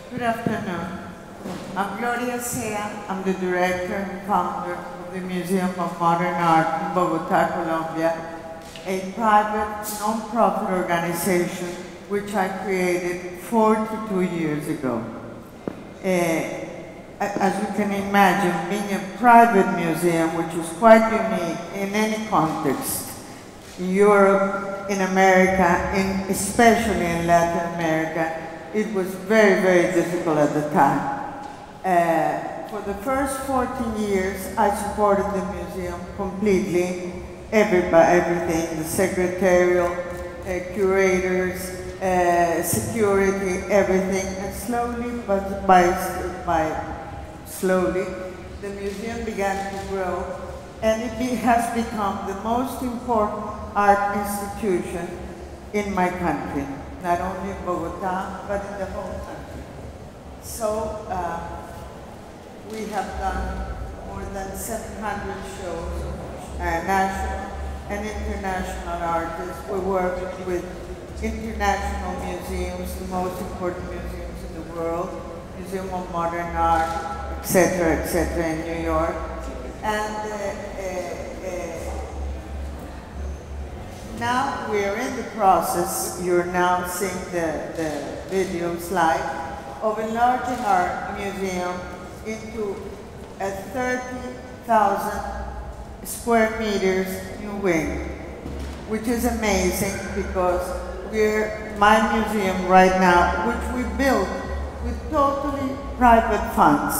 Good afternoon. I'm Gloria Zea. I'm the director and founder of the Museum of Modern Art in Bogotá, Colombia, a private, non-profit organization which I created 42 years ago. As you can imagine, being a private museum, which is quite unique in any context, in Europe, in America, especially in Latin America, it was very, very difficult at the time. For the first 14 years, I supported the museum completely, everything, the secretarial, curators, security, everything, and slowly, slowly, the museum began to grow, and it has become the most important art institution in my country, not only in Bogotá, but in the whole country. So we have done more than 700 shows, national and international artists. We work with international museums, the most important museums in the world, Museum of Modern Art, etc., in New York. And now we are in the process, you're now seeing the video slide, of enlarging our museum into a 30,000 square meters new wing, which is amazing because my museum right now, which we built with totally private funds.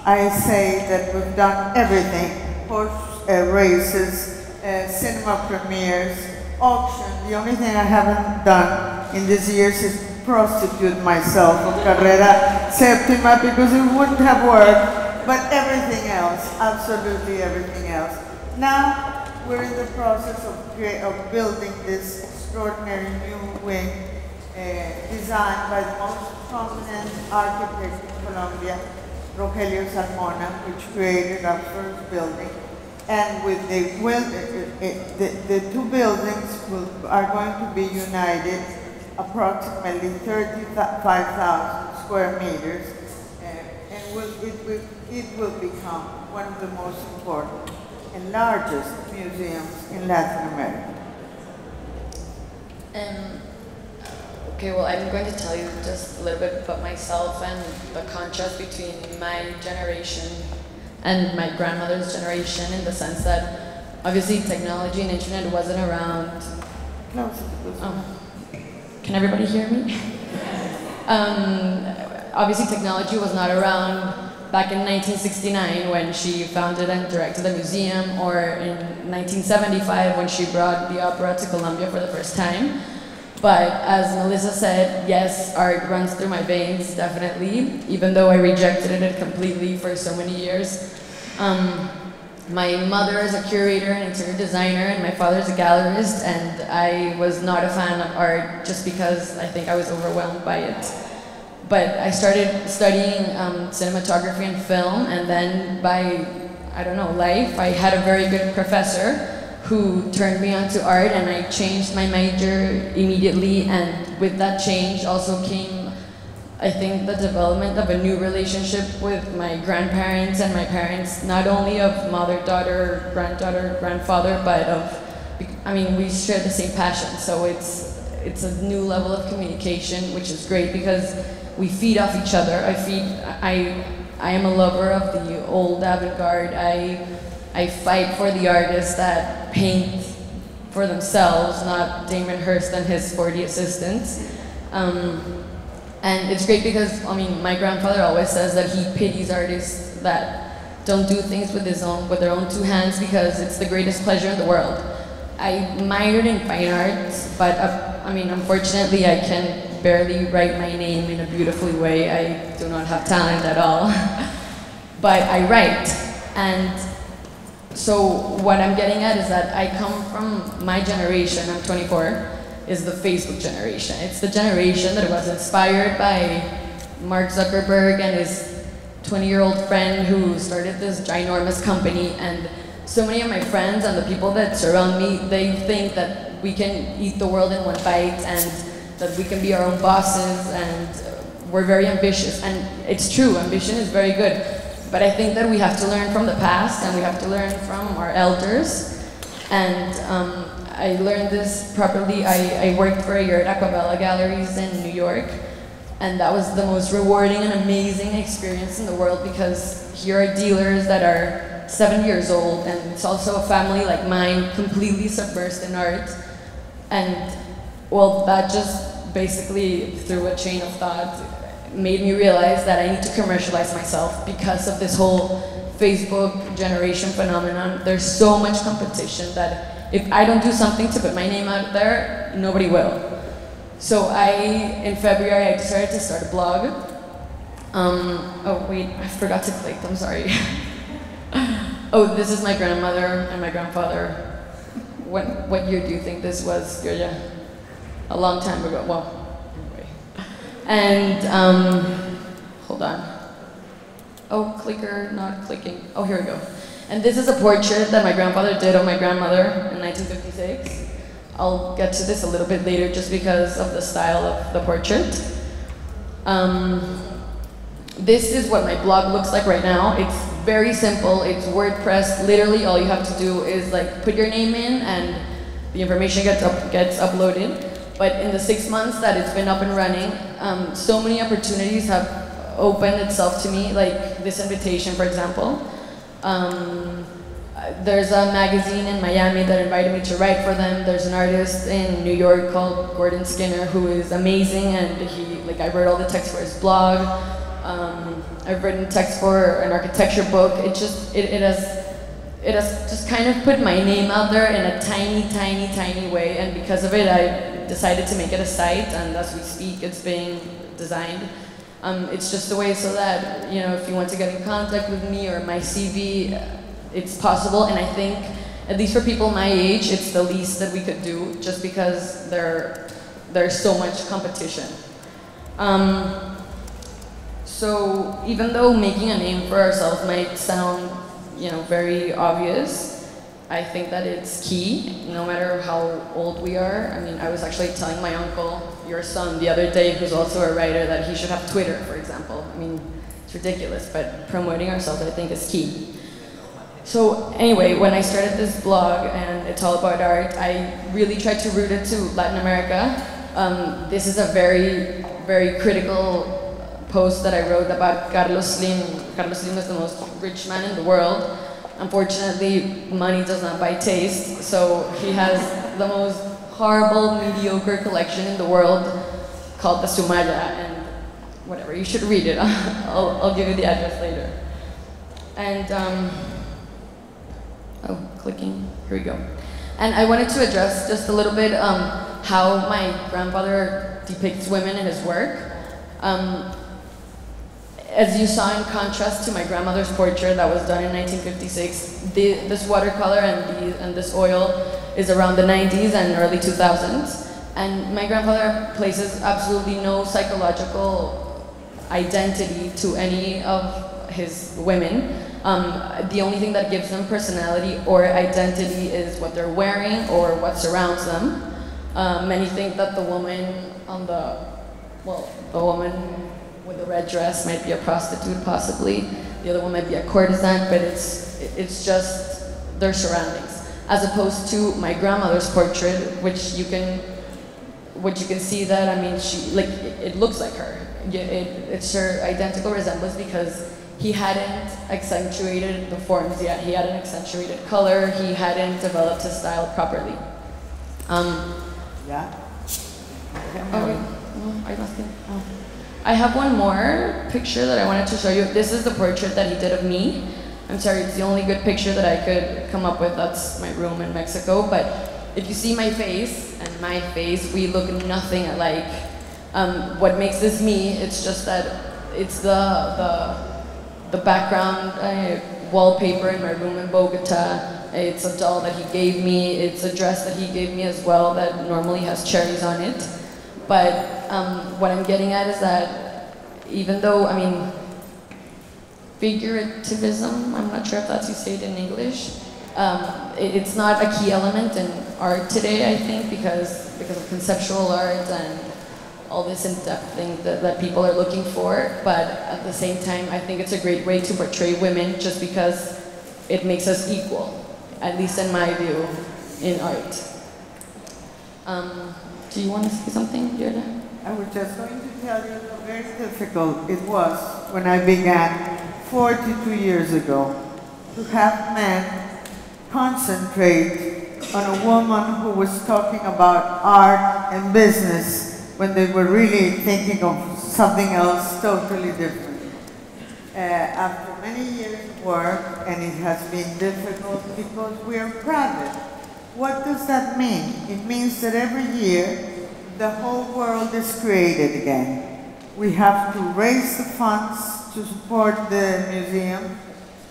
I say that we've done everything, horse races, cinema premieres, auction. The only thing I haven't done in these years is prostitute myself on Carrera Septima because it wouldn't have worked, but everything else, absolutely everything else. Now we're in the process of building this extraordinary new wing designed by the most prominent architect in Colombia, Rogelio Salmona, which created our first building. And with the two buildings are going to be united, approximately 35,000 square meters, and it will become one of the most important and largest museums in Latin America. Okay, well, I'm going to tell you just a little bit about myself and the contrast between my generation and my grandmother's generation, in the sense that obviously technology and internet wasn't around. Can everybody hear me? Obviously technology was not around back in 1969 when she founded and directed the museum, or in 1975 when she brought the opera to Colombia for the first time. But as Melissa said, yes, art runs through my veins, definitely, even though I rejected it completely for so many years. My mother is a curator and interior designer, and my father is a gallerist, and I was not a fan of art just because I think I was overwhelmed by it. But I started studying cinematography and film, and then by, I don't know, life, I had a very good professor who turned me onto art, and I changed my major immediately, and with that change also came, I think, the development of a new relationship with my grandparents and my parents, not only of mother, daughter, granddaughter, grandfather, but we share the same passion, so it's a new level of communication, which is great because we feed off each other. I am a lover of the old avant-garde. I fight for the artists that paint for themselves, not Damon Hirst and his 40 assistants. And it's great because, my grandfather always says that he pities artists that don't do things with their own two hands, because it's the greatest pleasure in the world. I minored in fine arts, but unfortunately I can barely write my name in a beautiful way. I do not have talent at all. But I write, and so what I'm getting at is that I come from my generation, I'm 24, is the Facebook generation. It's the generation that was inspired by Mark Zuckerberg and his 20-year-old friend who started this ginormous company, and so many of my friends and the people that surround me, they think that we can eat the world in one bite and that we can be our own bosses and we're very ambitious, and it's true, ambition is very good, but I think that we have to learn from the past, and we have to learn from our elders, and I learned this properly. I worked for a year at Aquabella Galleries in New York, and that was the most rewarding and amazing experience in the world, because here are dealers that are 7 years old, and it's also a family like mine, completely submersed in art. And well, that just basically, through a chain of thought, made me realize that I need to commercialize myself because of this whole Facebook generation phenomenon. There's so much competition that if I don't do something to put my name out there, nobody will. So in February, I decided to start a blog. Oh wait, I forgot to click, I'm sorry. Oh, this is my grandmother and my grandfather. What year do you think this was, Gloria? A long time ago, well, anyway. And, hold on. Oh, clicker, not clicking. Oh, here we go. And this is a portrait that my grandfather did of my grandmother in 1956. I'll get to this a little bit later just because of the style of the portrait. This is what my blog looks like right now. It's very simple, it's WordPress. Literally all you have to do is like put your name in and the information gets uploaded. But in the 6 months that it's been up and running, so many opportunities have opened itself to me, like this invitation, for example. There's a magazine in Miami that invited me to write for them. There's an artist in New York called Gordon Skinner who is amazing, and I wrote all the text for his blog. I've written text for an architecture book. It has just kind of put my name out there in a tiny way, and because of it, I decided to make it a site, and as we speak, it's being designed. It's just a way so that, if you want to get in contact with me or my CV, it's possible, and I think, at least for people my age, it's the least that we could do, just because there's so much competition. So even though making a name for ourselves might sound, very obvious, I think that it's key, no matter how old we are. I mean, I was actually telling my uncle, your son, the other day, who's also a writer, that he should have Twitter, for example. I mean, it's ridiculous, but promoting ourselves, I think, is key. So anyway, when I started this blog, and it's all about art, I really tried to root it to Latin America. This is a very critical post that I wrote about Carlos Slim. Carlos Slim is the most rich man in the world. Unfortunately, money does not buy taste, so he has the most horrible, mediocre collection in the world called the Sumaya, and whatever, you should read it. I'll give you the address later. And, oh, clicking, here we go. And I wanted to address just a little bit how my grandfather depicts women in his work. As you saw, in contrast to my grandmother's portrait that was done in 1956, this watercolor and this oil is around the 90s and early 2000s. And my grandfather places absolutely no psychological identity to any of his women. The only thing that gives them personality or identity is what they're wearing or what surrounds them. Many think that the woman the woman with the red dress might be a prostitute, possibly. The other one might be a courtesan, but it's just their surroundings. As opposed to my grandmother's portrait, which you can see that, I mean, it looks like her. It's her identical resemblance because he hadn't accentuated the forms yet. He hadn't accentuated color. He hadn't developed his style properly. Yeah. I have one more picture that I wanted to show you. This is the portrait that he did of me. I'm sorry, it's the only good picture that I could come up with. That's my room in Mexico. But if you see my face and my face, we look nothing alike. What makes this me, it's just that it's the background wallpaper in my room in Bogotá. It's a doll that he gave me. It's a dress that he gave me as well that normally has cherries on it. But what I'm getting at is that even though, I mean, figurativism, I'm not sure if that's how you say it in English, it's not a key element in art today, I think, because of conceptual art and all this in-depth thing that people are looking for, but at the same time, I think it's a great way to portray women just because it makes us equal, at least in my view, in art. Do you want to say something, Jordan? I was just going to tell you how very difficult it was when I began 42 years ago to have men concentrate on a woman who was talking about art and business when they were really thinking of something else totally different. After many years of work, and it has been difficult because we are private. What does that mean? It means that every year the whole world is created again. We have to raise the funds to support the museum.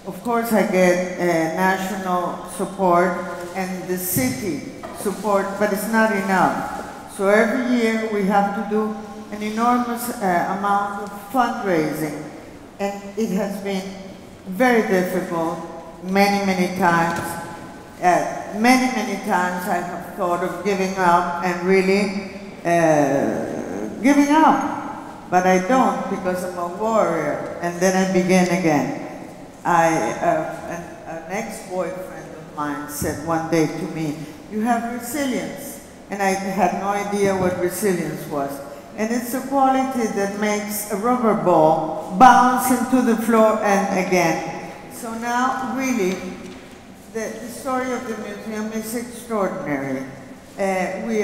Of course, I get national support and the city support, but it's not enough. So every year we have to do an enormous amount of fundraising, and it has been very difficult many times. Many times I have thought of giving up and really giving up, but I don't because I'm a warrior, and then I begin again. An ex-boyfriend of mine said one day to me, "You have resilience," and I had no idea what resilience was. And it's a quality that makes a rubber ball bounce into the floor and again. So now, really, the story of the museum is extraordinary. We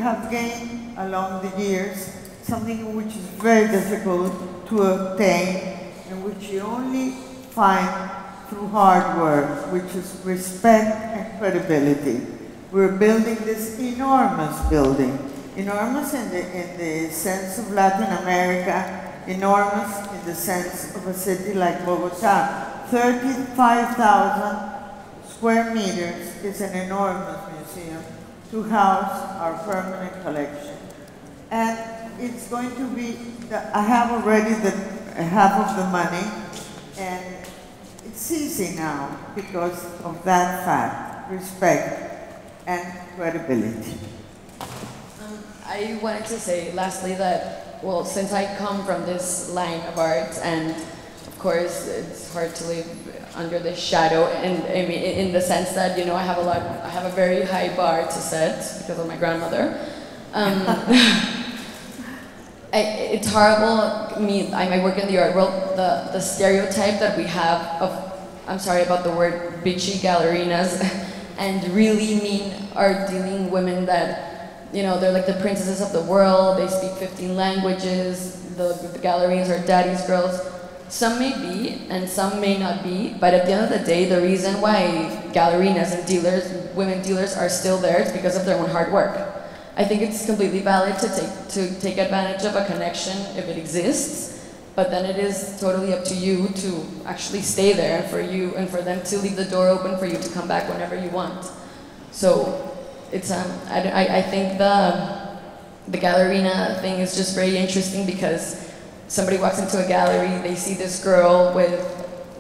have gained along the years something which is very difficult to obtain and which you only find through hard work, which is respect and credibility. We're building this enormous building, enormous in the sense of Latin America, enormous in the sense of a city like Bogotá. 35,000 square meters is an enormous museum to house our permanent collection. And it's going to be, I have already half of the money, and it's easy now because of that fact, respect and credibility. I wanted to say lastly that, well, since I come from this line of art, and of course it's hard to live under this shadow, and I mean in the sense that, you know, I have a very high bar to set because of my grandmother. It's horrible. I work in the art world. The stereotype that we have of, I'm sorry about the word, bitchy gallerinas, and really mean art dealing women that, you know, they're like the princesses of the world. They speak 15 languages. The gallerinas are daddy's girls. Some may be, and some may not be. But at the end of the day, the reason why gallerinas and dealers, women dealers, are still there is because of their own hard work. I think it's completely valid to take advantage of a connection if it exists, but then it is totally up to you to actually stay there, and for them to leave the door open for you to come back whenever you want. So it's I think the gallerina thing is just very interesting because somebody walks into a gallery, they see this girl with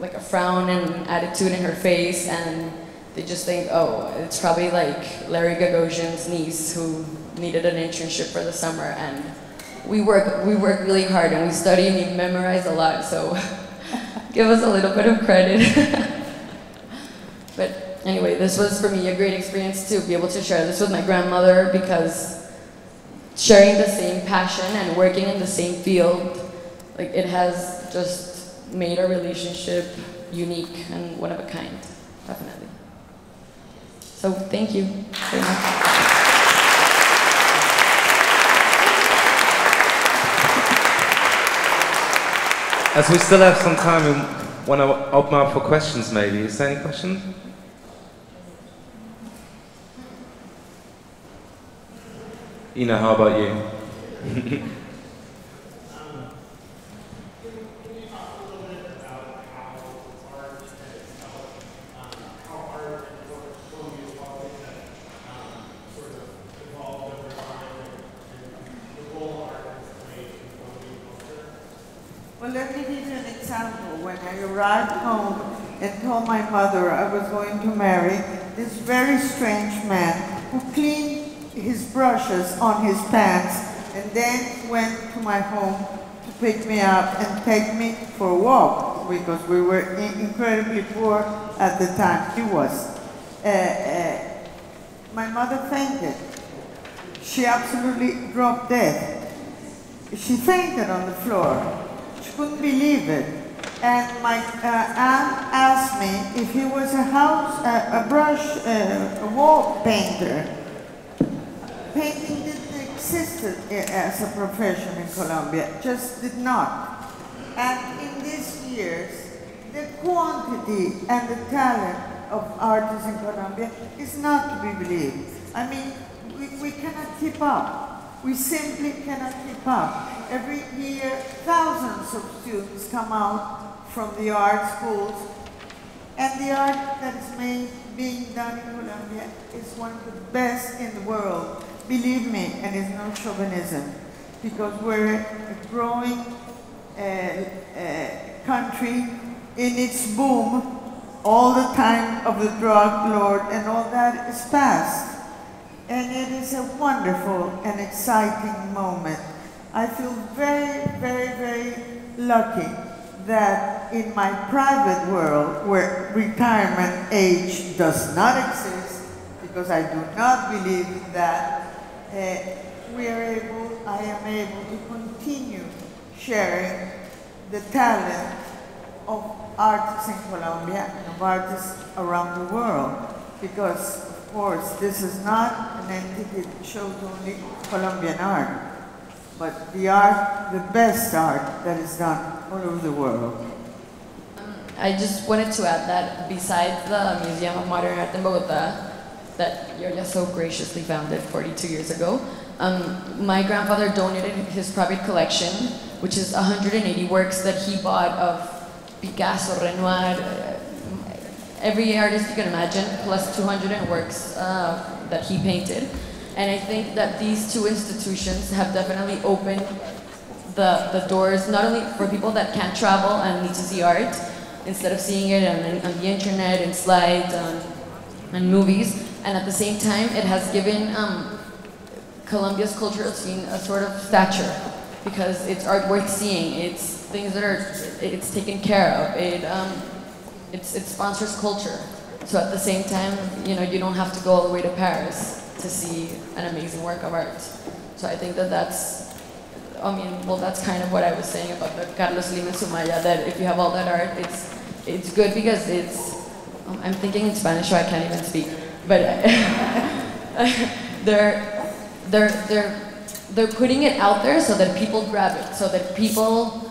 like a frown and attitude in her face, and they just think, oh, it's probably like Larry Gagosian's niece who needed an internship for the summer. And we work really hard, and we study and we memorize a lot, so give us a little bit of credit. But anyway, this was for me a great experience to be able to share this with my grandmother, because sharing the same passion and working in the same field, like, it has just made our relationship unique and one of a kind, definitely. So thank you very much. As we still have some time, we want to open up for questions maybe. Is there any questions? Ina, how about you? Well, let me give you an example. When I arrived home and told my mother I was going to marry this very strange man who cleaned his brushes on his pants and then went to my home to pick me up and take me for a walk, because we were incredibly poor at the time. He was. My mother fainted. She absolutely dropped dead. She fainted on the floor. She couldn't believe it. And my aunt asked me if he was a wall painter. Painting didn't exist as a profession in Colombia, just did not. And in these years, the quantity and the talent of artists in Colombia is not to be believed. I mean, we cannot keep up. We simply cannot keep up. Every year, thousands of students come out from the art schools, and the art that is being done in Colombia is one of the best in the world. Believe me, and it's no chauvinism, because we're a growing country in its boom. All the time of the drug lord and all that is past. And it is a wonderful and exciting moment. I feel very, very, very lucky that in my private world, where retirement age does not exist, because I do not believe in that, I am able to continue sharing the talent of artists in Colombia and of artists around the world, because of course this is not an entity that shows only Colombian art, but the best art that is done all over the world. I just wanted to add that besides the Museum of Modern Art in Bogotá, that Gloria so graciously founded 42 years ago, my grandfather donated his private collection, which is 180 works that he bought of Picasso, Renoir, every artist you can imagine, plus 200 works that he painted. And I think that these two institutions have definitely opened the doors, not only for people that can't travel and need to see art, instead of seeing it on the internet, in slides, and movies, and at the same time, it has given Colombia's cultural scene a sort of stature, because it's art worth seeing, it's things that it's taken care of, it sponsors culture. So at the same time, you don't have to go all the way to Paris to see an amazing work of art. So I think that's kind of what I was saying about the Carlos Lim and Sumaya, that if you have all that art, it's good because I'm thinking in Spanish, so I can't even speak, but they're putting it out there so that people grab it, so that people,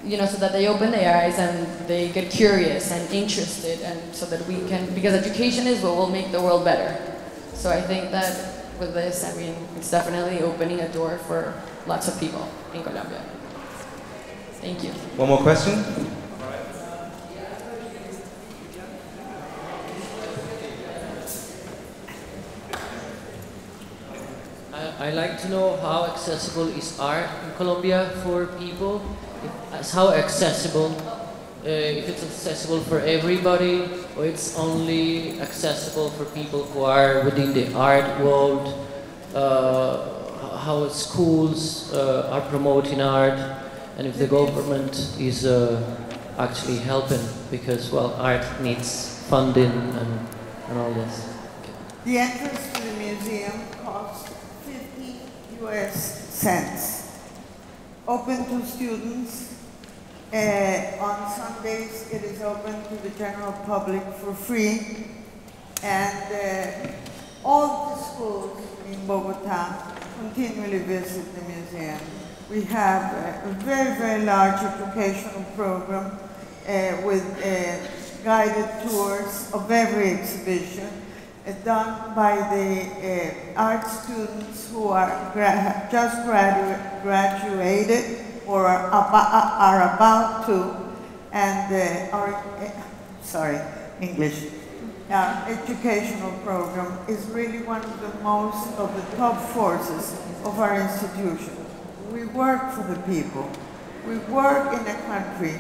so that they open their eyes and they get curious and interested, and so that we can, because education is what will make the world better. So I think that with this, it's definitely opening a door for lots of people in Colombia. Thank you. One more question? I'd like to know how accessible is art in Colombia for people? How accessible? If it's accessible for everybody, or it's only accessible for people who are within the art world? How schools are promoting art, and if the government is actually helping, because, well, art needs funding and all this. The entrance to the museum costs 50 US cents. Open to students. On Sundays, it is open to the general public for free. And all the schools in Bogotá continually visit the museum. We have a very, very large educational program with guided tours of every exhibition done by the art students who are just graduated or are about to, and Our educational program is really one of the most of the top forces of our institution. We work for the people. We work in a country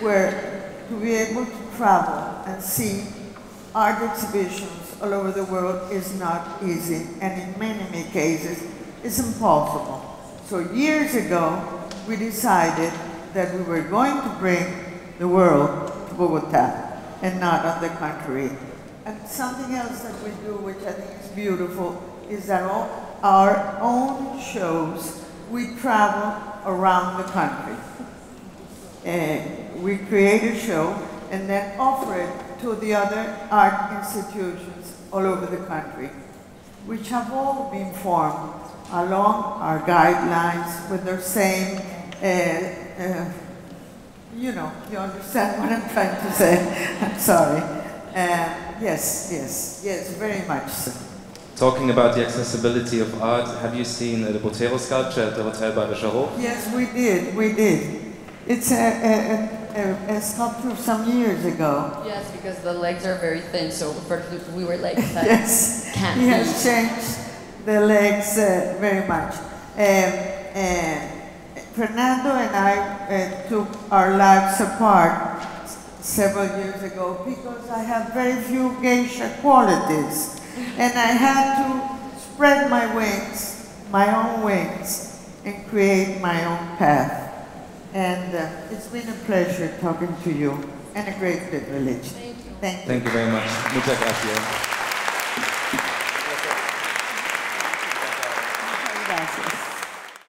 where to be able to travel and see art exhibitions all over the world is not easy, and in many, many cases, it's impossible. So years ago, we decided that we were going to bring the world to Bogotá and not on the contrary. And something else that we do, which I think is beautiful, is that all our own shows, we travel around the country. We create a show and then offer it to the other art institutions all over the country, which have all been formed along our guidelines with the same, you know, you understand what I'm trying to say. I'm sorry. Yes, very much so. Talking about the accessibility of art, have you seen the Botero sculpture at the Hotel Bayerischer Hof? Yes, we did. It's a sculpture some years ago. Yes, because the legs are very thin, so we were like, that Yes, can't he be. has changed the legs very much. Fernando and I took our lives apart several years ago because I have very few geisha qualities. And I had to spread my wings, my own wings, and create my own path. And it's been a pleasure talking to you and a great privilege. Thank you. Thank you. Thank you very much. Muchas gracias.